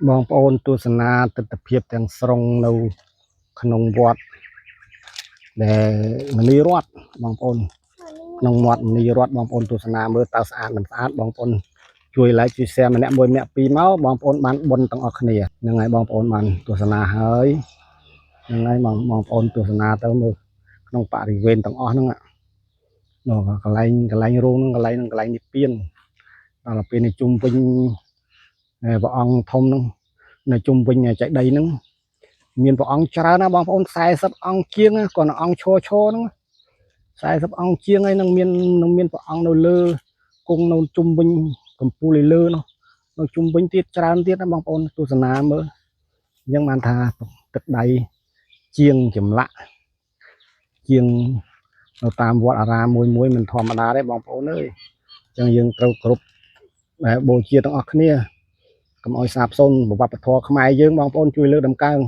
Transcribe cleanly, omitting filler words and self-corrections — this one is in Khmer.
บองប្អូនទស្សនាទស្សនភាពទាំងស្រុងនៅក្នុងវត្តដែលមនីរតន៍បងប្អូនក្នុងមាត់មនីរតន៍បងប្អូនទស្សនាមើលតើស្អាតមិនស្អាតបងប្អូនជួយ like ជួយ share ម្នាក់មួយម្នាក់ពីរមកបងប្អូនបានបុណ្យទាំងអស់គ្នាហ្នឹងហើយបងប្អូនបានទស្សនាហើយហ្នឹងហើយបងប្អូនទស្សនាទៅមើលក្នុងបរិវេណទាំងអស់ហ្នឹងនោះកន្លែងរោងហ្នឹងកន្លែងនិព្វានដល់ពេលនេះជុំវិញព្រះអង្គធំហ្នឹងនៅជុំវិញចេតិយហ្នឹងមានព្រះអង្គច្រើនណាបងប្អូន40អង្គជាងគាត់នៅអង្គឈរហ្នឹង40អង្គជាងហើយនឹងមានព្រះអង្គនៅលើគង់នៅជុំវិញកំពូលលើនោះនៅជុំវិញទៀតច្រើនទៀតណាបងប្អូនទស្សនាមើលអញ្ចឹងបានថាទឹកដៃជាងចម្លាក់ជាងនៅតាមវត្តអារាមមួយមិនធម្មតាទេបងប្អូនអើយអញ្ចឹងយើងត្រូវគ្រប់បូជាទាំងអស់គ្នាកុំឲ្យសាបសូន្យវប្បធម៌ខ្មែរយើងបងប្អូនជួយលើកតម្កើង